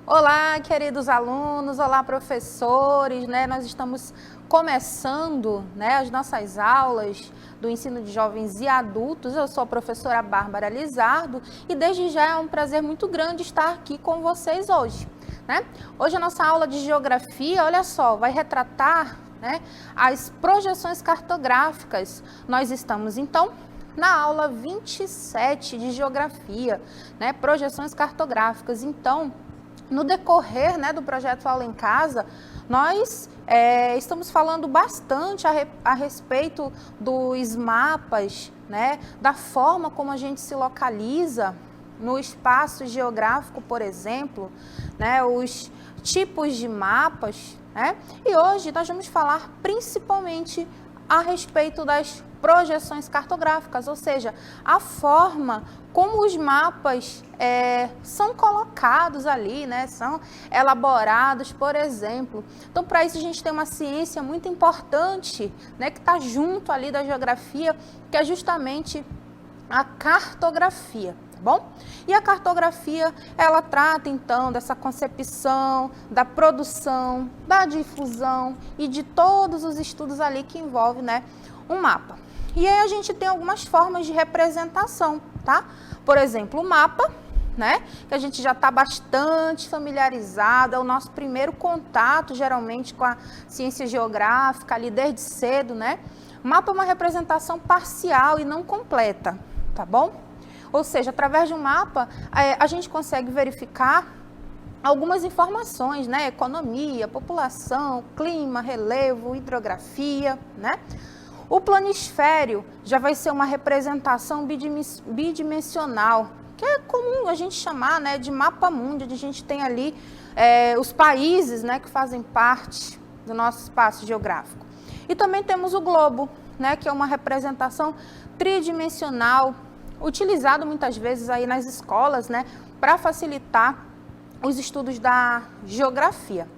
Olá, queridos alunos, olá, professores, né? Nós estamos começando, né, as nossas aulas do ensino de jovens e adultos. Eu sou a professora Bárbara Lizardo e desde já é um prazer muito grande estar aqui com vocês hoje, né? Hoje a nossa aula de geografia, olha só, vai retratar, né, as projeções cartográficas. Nós estamos, então, na aula 27 de geografia, né, projeções cartográficas. Então, no decorrer, né, do projeto Aula em Casa, nós estamos falando bastante a respeito dos mapas, né, da forma como a gente se localiza no espaço geográfico, por exemplo, né, os tipos de mapas, né, e hoje nós vamos falar principalmente a respeito das projeções cartográficas, ou seja, a forma como os mapas são colocados ali, né, são elaborados, por exemplo. Então, para isso a gente tem uma ciência muito importante, né, que está junto ali da geografia, que é justamente a cartografia. Bom? E a cartografia, ela trata então dessa concepção, da produção, da difusão e de todos os estudos ali que envolvem, né, um mapa. E aí a gente tem algumas formas de representação, tá? Por exemplo, o mapa, né, que a gente já está bastante familiarizado, é o nosso primeiro contato, geralmente, com a ciência geográfica, ali desde cedo, né? O mapa é uma representação parcial e não completa, tá bom? Ou seja, através de um mapa, a gente consegue verificar algumas informações, né? Economia, população, clima, relevo, hidrografia, né? O planisfério já vai ser uma representação bidimensional, que é comum a gente chamar, né, de mapa mundi, onde a gente tem ali os países, né, que fazem parte do nosso espaço geográfico. E também temos o globo, né, que é uma representação tridimensional, utilizado muitas vezes aí nas escolas, né, para facilitar os estudos da geografia,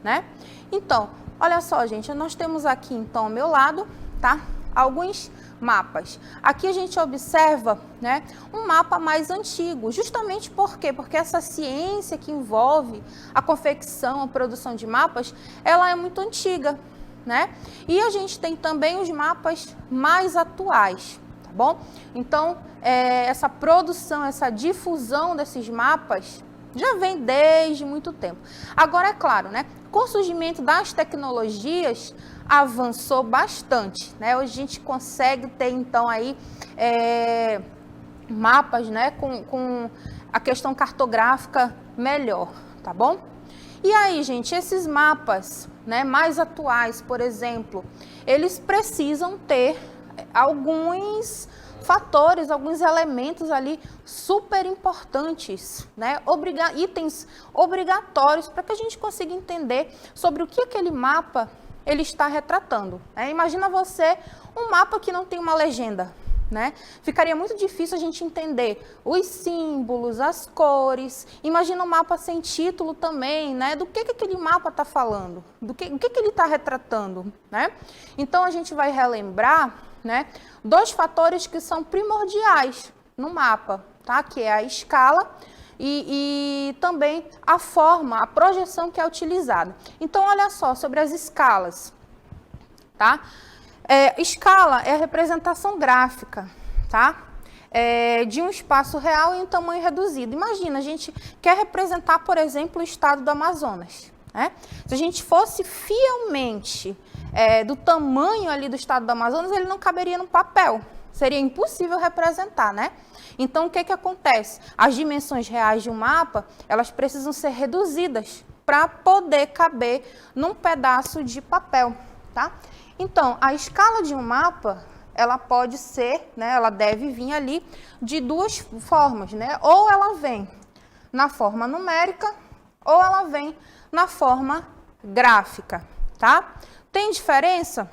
né? Então, olha só, gente, nós temos aqui, então, ao meu lado, tá, alguns mapas. Aqui a gente observa, né, um mapa mais antigo, justamente por quê? Porque essa ciência que envolve a confecção, a produção de mapas, ela é muito antiga, né? E a gente tem também os mapas mais atuais. Bom, então, essa produção, essa difusão desses mapas já vem desde muito tempo. Agora, é claro, né, com o surgimento das tecnologias, avançou bastante, né? Hoje a gente consegue ter, então, aí, mapas, né, com a questão cartográfica melhor, tá bom? E aí, gente, esses mapas, né, mais atuais, por exemplo, eles precisam ter alguns fatores, alguns elementos ali super importantes, né? Itens obrigatórios para que a gente consiga entender sobre o que aquele mapa ele está retratando, né? Imagina você um mapa que não tem uma legenda, né? Ficaria muito difícil a gente entender os símbolos, as cores. Imagina um mapa sem título também, né? Do que aquele mapa está falando, o que ele está retratando, né? Então a gente vai relembrar, né, dois fatores que são primordiais no mapa, tá? Que é a escala e também a forma, a projeção que é utilizada. Então, olha só, sobre as escalas, tá? Escala é a representação gráfica, tá? De um espaço real em um tamanho reduzido. Imagina, a gente quer representar, por exemplo, o estado do Amazonas, né? Se a gente fosse fielmente do tamanho ali do estado do Amazonas, ele não caberia no papel. Seria impossível representar, né? Então, o que acontece? As dimensões reais de um mapa, elas precisam ser reduzidas para poder caber num pedaço de papel, tá? Então, a escala de um mapa, ela pode ser, né, ela deve vir ali de duas formas, né? Ou ela vem na forma numérica, ou ela vem na forma gráfica, tá? Tem diferença?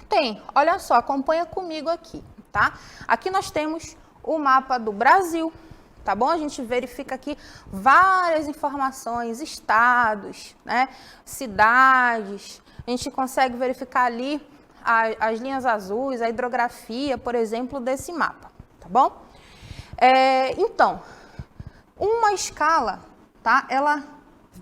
Tem. Olha só, acompanha comigo aqui, tá? Aqui nós temos o mapa do Brasil, tá bom? A gente verifica aqui várias informações, estados, né, cidades. A gente consegue verificar ali as linhas azuis, a hidrografia, por exemplo, desse mapa, tá bom? Então, uma escala, tá? Ela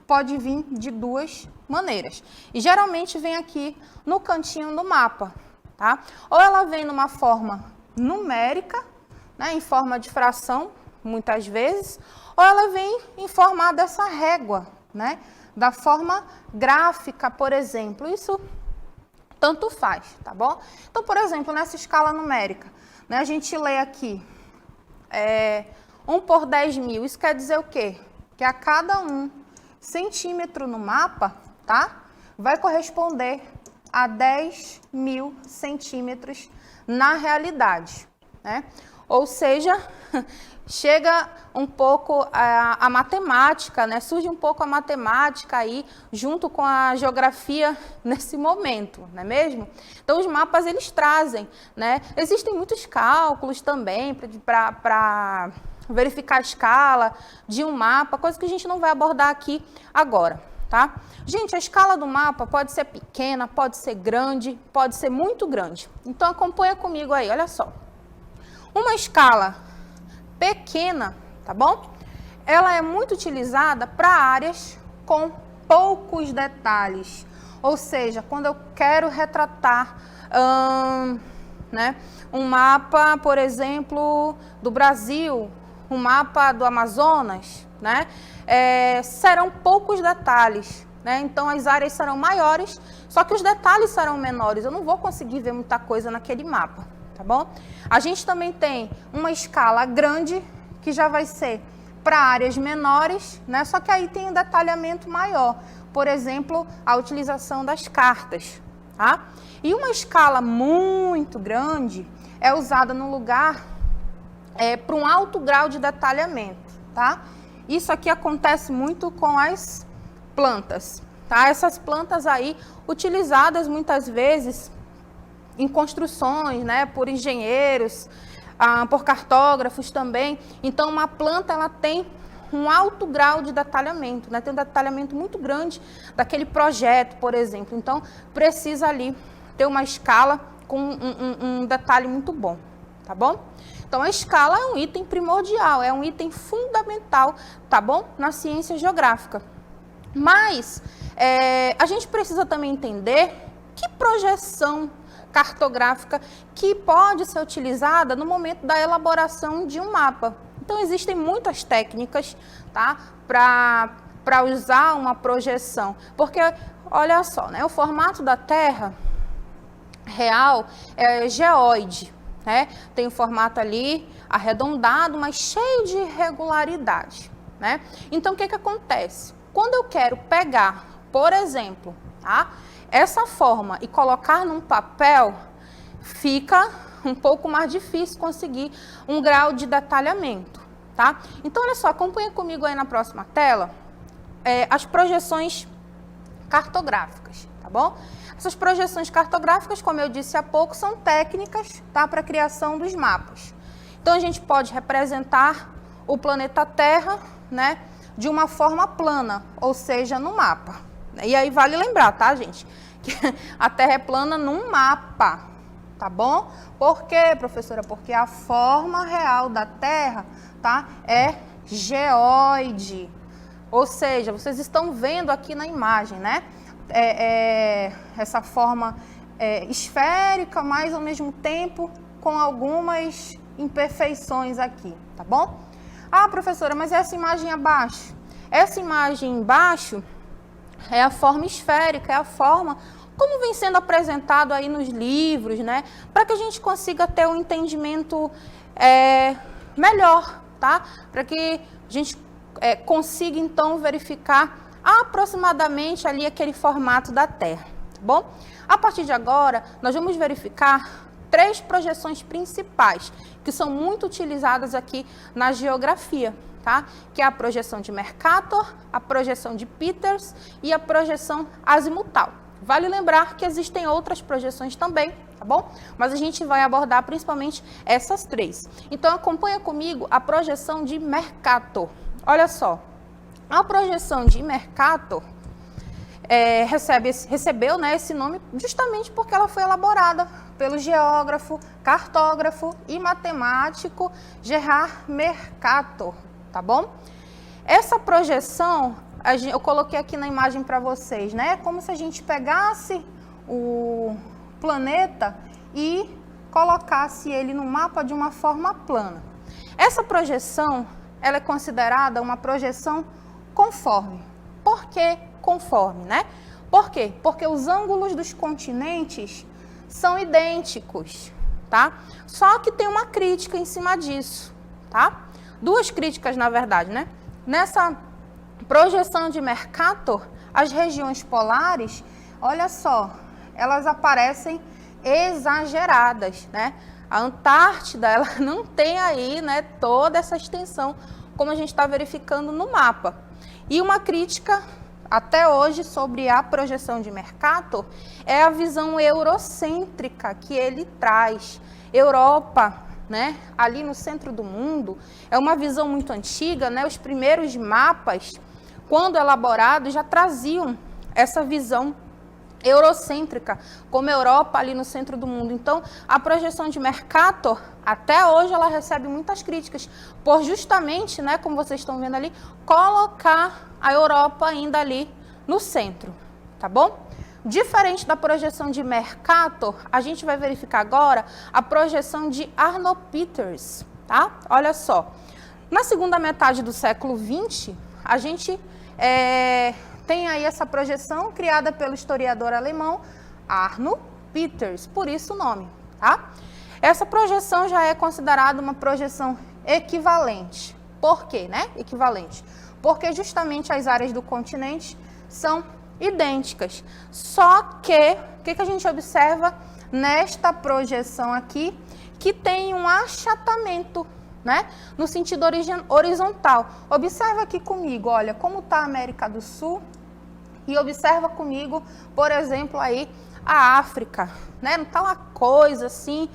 pode vir de duas maneiras. E geralmente vem aqui no cantinho do mapa, tá? Ou ela vem numa forma numérica, né, em forma de fração, muitas vezes, ou ela vem em forma dessa régua, né, da forma gráfica, por exemplo. Isso tanto faz, tá bom? Então, por exemplo, nessa escala numérica, né, a gente lê aqui 1 por 10.000. Isso quer dizer o quê? Que a cada 1 centímetro no mapa, tá, vai corresponder a 10.000 centímetros na realidade, né? Ou seja, chega um pouco a matemática, né? Surge um pouco a matemática aí junto com a geografia nesse momento, não é mesmo? Então, os mapas, eles trazem, né? Existem muitos cálculos também para verificar a escala de um mapa, coisa que a gente não vai abordar aqui agora, tá? Gente, a escala do mapa pode ser pequena, pode ser grande, pode ser muito grande. Então, acompanha comigo aí, olha só. Uma escala pequena, tá bom? Ela é muito utilizada para áreas com poucos detalhes. Ou seja, quando eu quero retratar né, um mapa, por exemplo, do Brasil, um mapa do Amazonas, né? Serão poucos detalhes, né? Então as áreas serão maiores, só que os detalhes serão menores. Eu não vou conseguir ver muita coisa naquele mapa, tá bom? A gente também tem uma escala grande, que já vai ser para áreas menores, né? Só que aí tem um detalhamento maior. Por exemplo, a utilização das cartas, tá? E uma escala muito grande é usada no lugar para um alto grau de detalhamento, tá? Isso aqui acontece muito com as plantas, tá? Essas plantas aí utilizadas muitas vezes em construções, né, por engenheiros, por cartógrafos também. Então, uma planta, ela tem um alto grau de detalhamento, né? Tem um detalhamento muito grande daquele projeto, por exemplo. Então, precisa ali ter uma escala com um detalhe muito bom, tá bom? Então, a escala é um item primordial, é um item fundamental, tá bom? Na ciência geográfica. Mas, a gente precisa também entender que projeção cartográfica que pode ser utilizada no momento da elaboração de um mapa. Então, existem muitas técnicas, tá, para usar uma projeção. Porque, olha só, né, o formato da Terra real é geóide, né? Tem o formato ali arredondado, mas cheio de irregularidade, né? Então, o que acontece? Quando eu quero pegar, por exemplo, tá, essa forma e colocar num papel, fica um pouco mais difícil conseguir um grau de detalhamento, tá? Então, olha só, acompanha comigo aí na próxima tela as projeções cartográficas, tá bom? Essas projeções cartográficas, como eu disse há pouco, são técnicas, tá, para a criação dos mapas. Então, a gente pode representar o planeta Terra, né, de uma forma plana, ou seja, no mapa. E aí vale lembrar, tá, gente, que a Terra é plana num mapa, tá bom? Por quê, professora? Porque a forma real da Terra, tá, é geóide. Ou seja, vocês estão vendo aqui na imagem, né? Essa forma esférica, mas ao mesmo tempo com algumas imperfeições aqui, tá bom? Ah, professora, mas essa imagem abaixo? Essa imagem embaixo é a forma esférica, é a forma como vem sendo apresentado aí nos livros, né? Para que a gente consiga ter um entendimento melhor, tá? Para que a gente consiga, então, verificar aproximadamente ali aquele formato da Terra, tá bom? A partir de agora, nós vamos verificar 3 projeções principais, que são muito utilizadas aqui na geografia, tá? Que é a projeção de Mercator, a projeção de Peters e a projeção azimutal. Vale lembrar que existem outras projeções também, tá bom? Mas a gente vai abordar principalmente essas 3. Então, acompanha comigo a projeção de Mercator. Olha só, a projeção de Mercator recebeu, né, esse nome justamente porque ela foi elaborada pelo geógrafo, cartógrafo e matemático Gerard Mercator, tá bom? Essa projeção, eu coloquei aqui na imagem para vocês, né? É como se a gente pegasse o planeta e colocasse ele no mapa de uma forma plana. Essa projeção, ela é considerada uma projeção conforme. Por que conforme, né? Por quê? Porque os ângulos dos continentes são idênticos, tá? Só que tem uma crítica em cima disso, tá? Duas críticas, na verdade, né? Nessa projeção de Mercator, as regiões polares, olha só, elas aparecem exageradas, né? A Antártida, ela não tem aí, né, toda essa extensão, como a gente está verificando no mapa. E uma crítica até hoje sobre a projeção de Mercator é a visão eurocêntrica que ele traz. Europa, né, ali no centro do mundo, é uma visão muito antiga, né? Os primeiros mapas, quando elaborados, já traziam essa visão eurocêntrica, como Europa ali no centro do mundo. Então, a projeção de Mercator, até hoje, ela recebe muitas críticas, por justamente, né, como vocês estão vendo ali, colocar a Europa ainda ali no centro, tá bom? Diferente da projeção de Mercator, a gente vai verificar agora a projeção de Arnold Peters, tá? Olha só, na segunda metade do século XX, a gente tem aí essa projeção criada pelo historiador alemão Arnold Peters, por isso o nome, tá? Essa projeção já é considerada uma projeção equivalente. Por quê, né? Equivalente. Porque justamente as áreas do continente são idênticas. Só que, o que a gente observa nesta projeção aqui? Que tem um achatamento, né? No sentido horizontal. Observa aqui comigo, olha, como está a América do Sul. E observa comigo, por exemplo, aí a África, né? Não está uma coisa assim,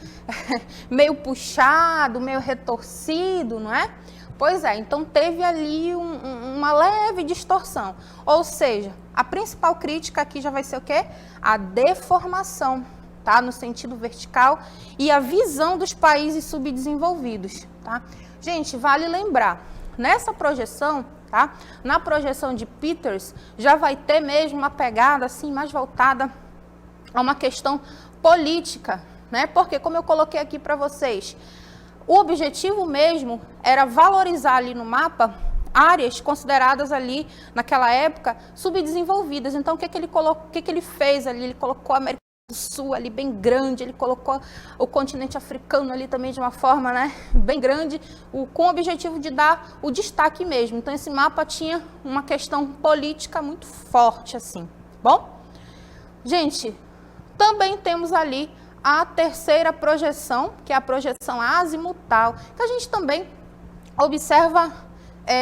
meio puxado, meio retorcido, não é? Pois é, então teve ali uma leve distorção. Ou seja, a principal crítica aqui já vai ser o quê? A deformação, tá? No sentido vertical e a visão dos países subdesenvolvidos, tá? Gente, vale lembrar, nessa projeção, tá? Na projeção de Peters, já vai ter mesmo uma pegada assim mais voltada a uma questão política, né? Porque, como eu coloquei aqui para vocês, o objetivo mesmo era valorizar ali no mapa áreas consideradas ali, naquela época, subdesenvolvidas. Então, o que ele fez ali? Ele colocou a América do Sul ali bem grande, ele colocou o continente africano ali também de uma forma, né, bem grande, com o objetivo de dar o destaque mesmo. Então, esse mapa tinha uma questão política muito forte, assim. Bom, gente, também temos ali a terceira projeção, que é a projeção azimutal, que a gente também observa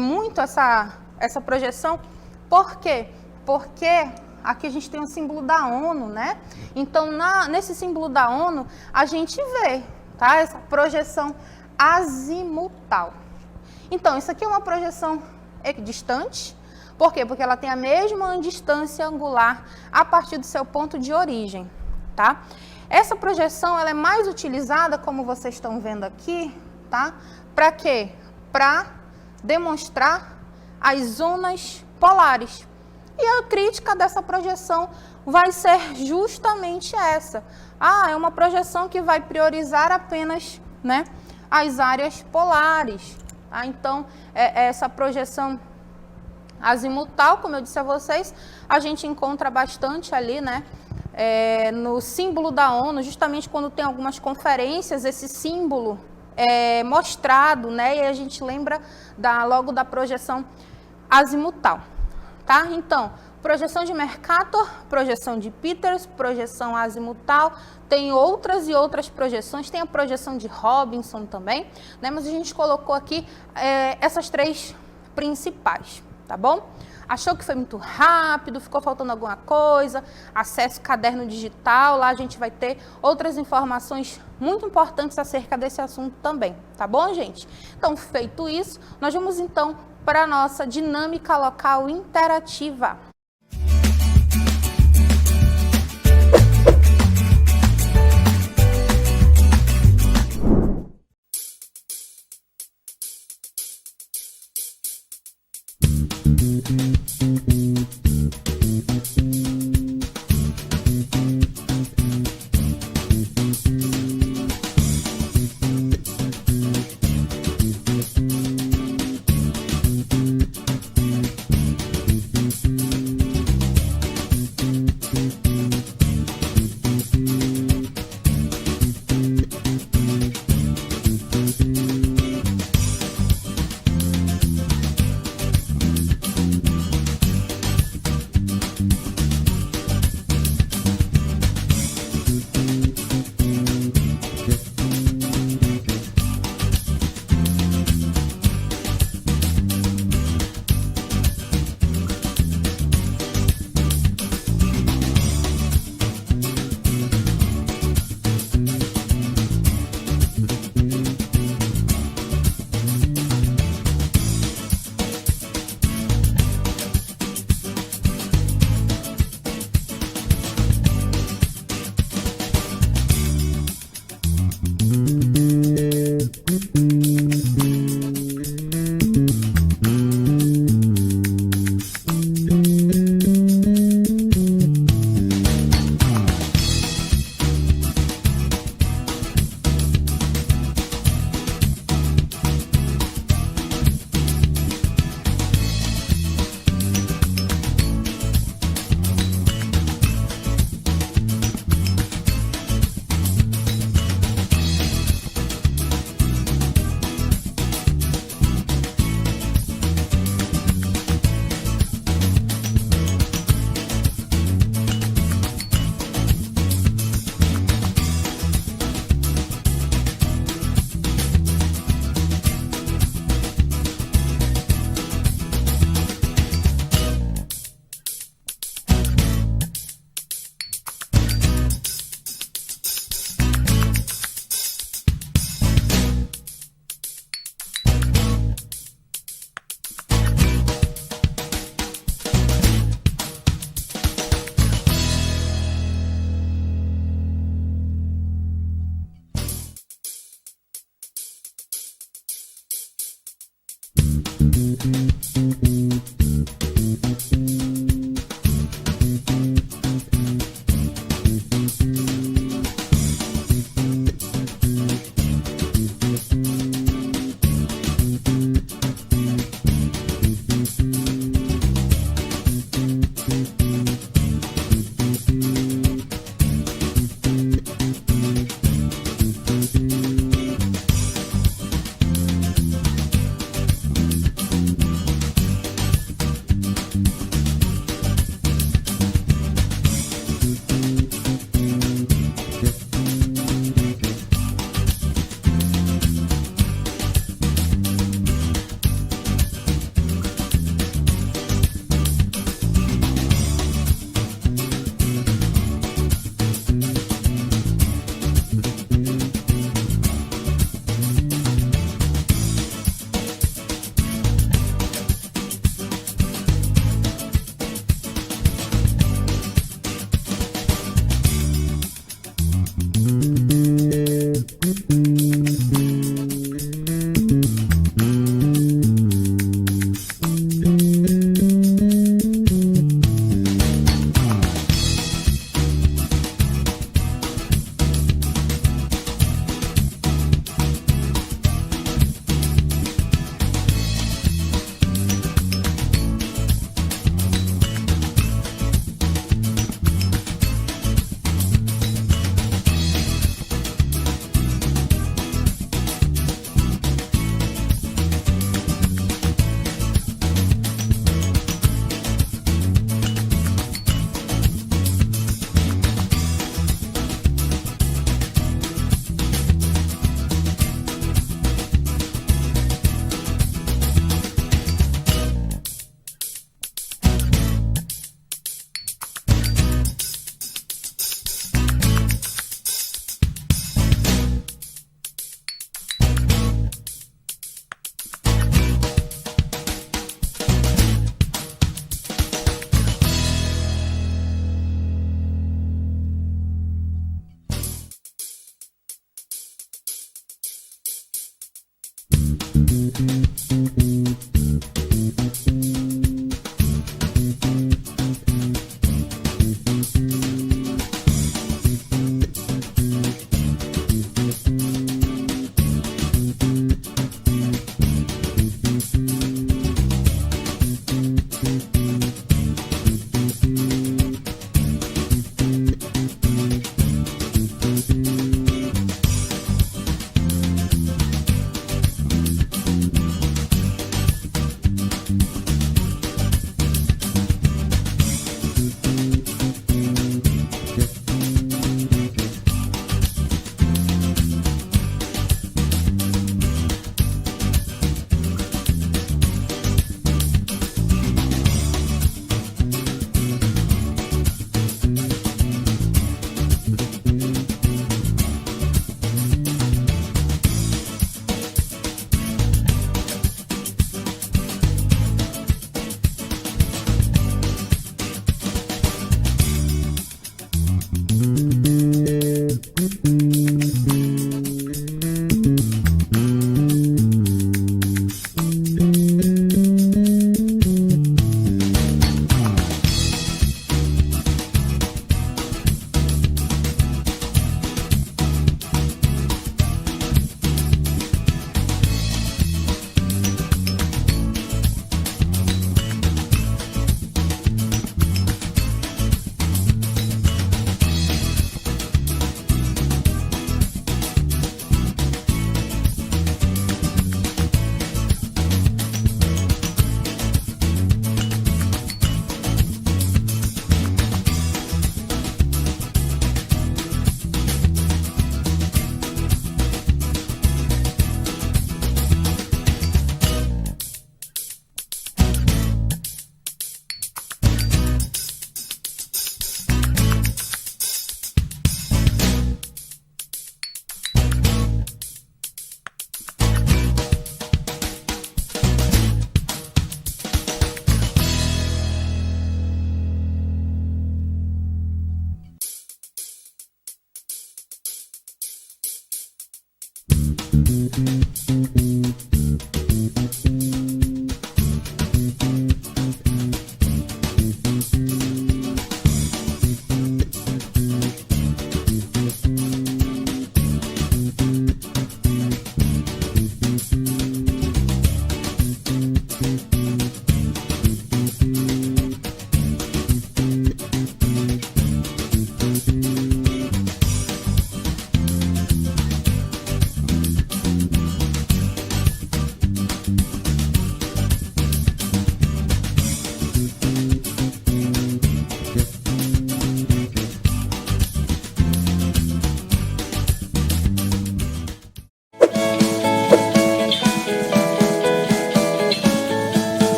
muito essa projeção. Por quê? Porque aqui a gente tem o símbolo da ONU, né? Então, nesse símbolo da ONU, a gente vê, tá? Essa projeção azimutal. Então, isso aqui é uma projeção equidistante. Por quê? Porque ela tem a mesma distância angular a partir do seu ponto de origem, tá? Essa projeção, ela é mais utilizada, como vocês estão vendo aqui, tá? Para quê? Para demonstrar as zonas polares. E a crítica dessa projeção vai ser justamente essa. É uma projeção que vai priorizar apenas, né, as áreas polares. Tá? Então, essa projeção azimutal, como eu disse a vocês, a gente encontra bastante ali, né, no símbolo da ONU, justamente quando tem algumas conferências, esse símbolo é mostrado, né, e a gente lembra logo da projeção azimutal. Tá? Então, projeção de Mercator, projeção de Peters, projeção azimutal, tem outras e outras projeções, tem a projeção de Robinson também, né? Mas a gente colocou aqui essas três principais, tá bom? Achou que foi muito rápido, ficou faltando alguma coisa, acesse o caderno digital, lá a gente vai ter outras informações muito importantes acerca desse assunto também, tá bom, gente? Então, feito isso, nós vamos então para a nossa dinâmica local interativa.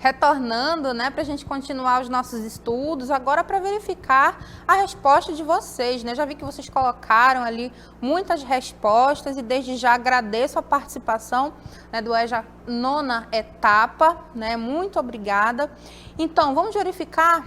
retornando, né, para a gente continuar os nossos estudos, agora para verificar a resposta de vocês, né? Já vi que vocês colocaram ali muitas respostas e desde já agradeço a participação, né, do EJA nona etapa, né? Muito obrigada. Então, vamos verificar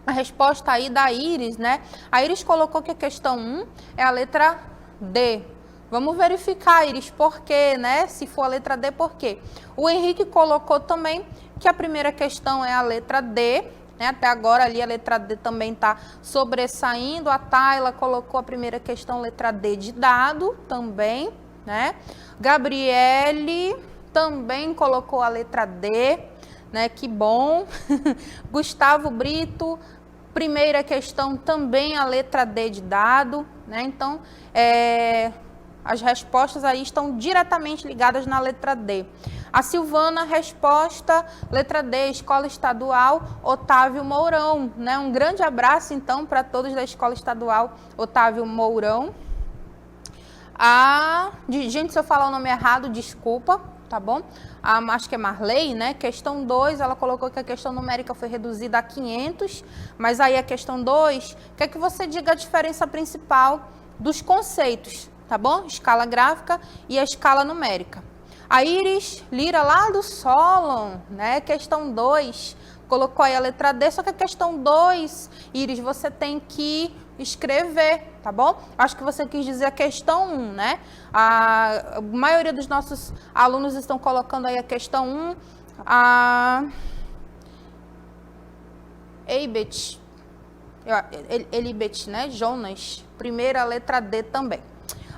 a resposta aí da Iris, né? A Iris colocou que a questão 1 é a letra D. Vamos verificar, Iris, por quê, né? Se for a letra D, por quê? O Henrique colocou também que a primeira questão é a letra D, né? Até agora ali a letra D também está sobressaindo. A Tayla colocou a primeira questão, letra D de dado, também, né? Gabriele também colocou a letra D, né? Que bom. Gustavo Brito, primeira questão também a letra D de dado, né? Então, as respostas aí estão diretamente ligadas na letra D. A Silvana, resposta, letra D, Escola Estadual Otávio Mourão, né? Um grande abraço, então, para todos da Escola Estadual Otávio Mourão. Gente, se eu falar o nome errado, desculpa, tá bom? Acho que é Marley, né? Questão 2, ela colocou que a questão numérica foi reduzida a 500, mas aí a questão 2, quer que você diga a diferença principal dos conceitos, tá bom? Escala gráfica e a escala numérica. A Iris Lira, lá do Solon, né? Questão 2, colocou aí a letra D, só que a questão 2, Iris, você tem que escrever, tá bom? Acho que você quis dizer a questão 1, né? A maioria dos nossos alunos estão colocando aí a questão 1. A Elibet, né? Jonas, primeira letra D também.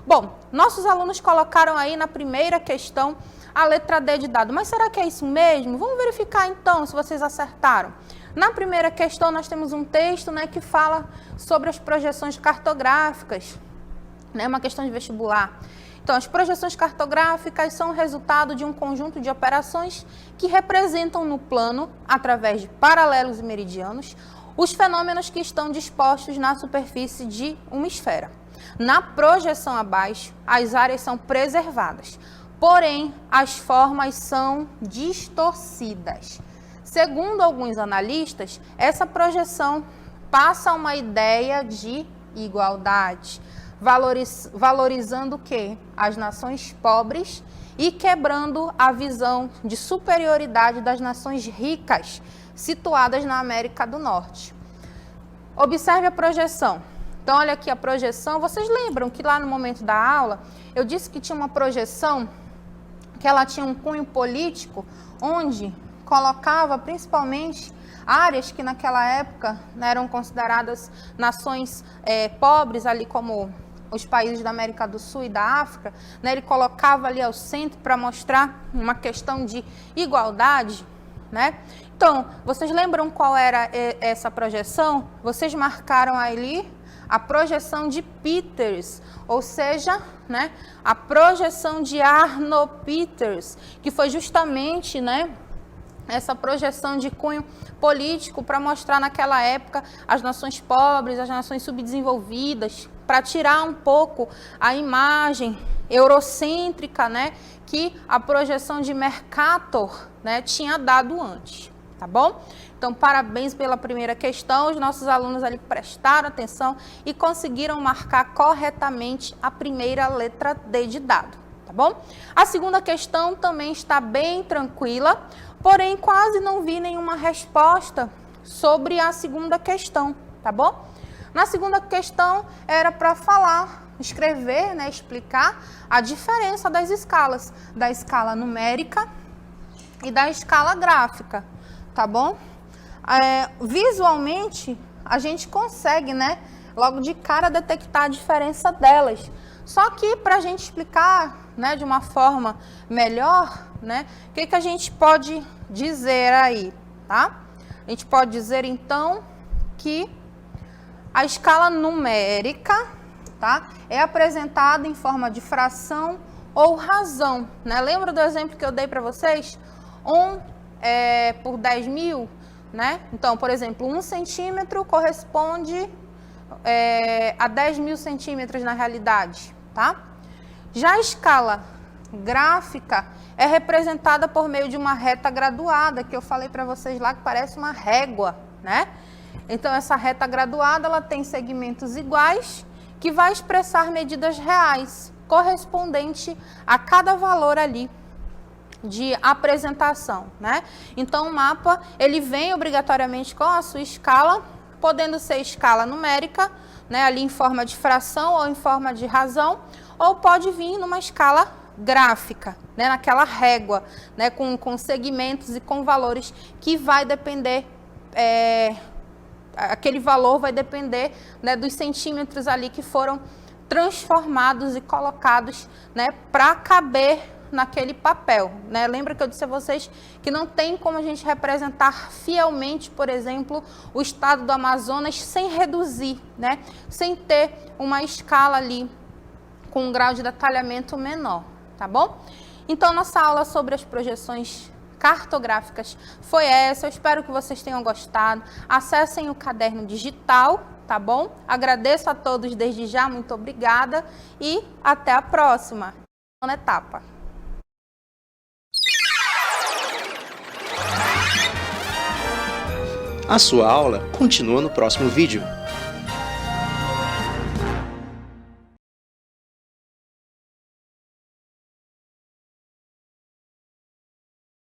Bom, nossos alunos colocaram aí na primeira questão a letra D de dado. Mas será que é isso mesmo? Vamos verificar então se vocês acertaram. Na primeira questão nós temos um texto, né, que fala sobre as projeções cartográficas, né, uma questão de vestibular. Então, as projeções cartográficas são o resultado de um conjunto de operações que representam no plano, através de paralelos e meridianos, os fenômenos que estão dispostos na superfície de uma esfera. Na projeção abaixo, as áreas são preservadas, porém, as formas são distorcidas. Segundo alguns analistas, essa projeção passa uma ideia de igualdade, valorizando o quê? As nações pobres e quebrando a visão de superioridade das nações ricas, situadas na América do Norte. Observe a projeção. Então, olha aqui a projeção. Vocês lembram que lá no momento da aula, eu disse que tinha uma projeção, que ela tinha um cunho político, onde colocava principalmente áreas que naquela época, né, eram consideradas nações pobres, ali como os países da América do Sul e da África, né, ele colocava ali ao centro para mostrar uma questão de igualdade, né? Então, vocês lembram qual era essa projeção? Vocês marcaram ali a projeção de Peters, ou seja, né, a projeção de Arnold Peters, que foi justamente, né, essa projeção de cunho político para mostrar naquela época as nações pobres, as nações subdesenvolvidas, para tirar um pouco a imagem eurocêntrica, né, que a projeção de Mercator, né, tinha dado antes, tá bom? Então, parabéns pela primeira questão, os nossos alunos ali prestaram atenção e conseguiram marcar corretamente a primeira letra D de dado, tá bom? A segunda questão também está bem tranquila, porém quase não vi nenhuma resposta sobre a segunda questão, tá bom? Na segunda questão era para falar, escrever, né, explicar a diferença das escalas, da escala numérica e da escala gráfica, tá bom? Visualmente, a gente consegue, né, logo de cara detectar a diferença delas. Só que para a gente explicar, né, de uma forma melhor, né, o que a gente pode dizer aí, tá? A gente pode dizer então que a escala numérica, tá, é apresentada em forma de fração ou razão, né? Lembra do exemplo que eu dei para vocês? 1 por 10 mil, né? Então, por exemplo, 1 centímetro corresponde a 10 mil centímetros na realidade, tá? Já a escala gráfica é representada por meio de uma reta graduada, que eu falei para vocês lá que parece uma régua, né? Então, essa reta graduada, ela tem segmentos iguais, que vai expressar medidas reais, correspondente a cada valor ali de apresentação, né? Então, o mapa, ele vem obrigatoriamente com a sua escala, podendo ser escala numérica, né, ali em forma de fração ou em forma de razão, ou pode vir numa escala gráfica, né, naquela régua, né, com segmentos e com valores que vai depender, aquele valor vai depender, né, dos centímetros ali que foram transformados e colocados, né, para caber naquele papel, né? Lembra que eu disse a vocês que não tem como a gente representar fielmente, por exemplo, o estado do Amazonas sem reduzir, né? Sem ter uma escala ali com um grau de detalhamento menor, tá bom? Então, nossa aula sobre as projeções cartográficas foi essa. Eu espero que vocês tenham gostado. Acessem o caderno digital, tá bom? Agradeço a todos desde já, muito obrigada e até a próxima etapa. A sua aula continua no próximo vídeo.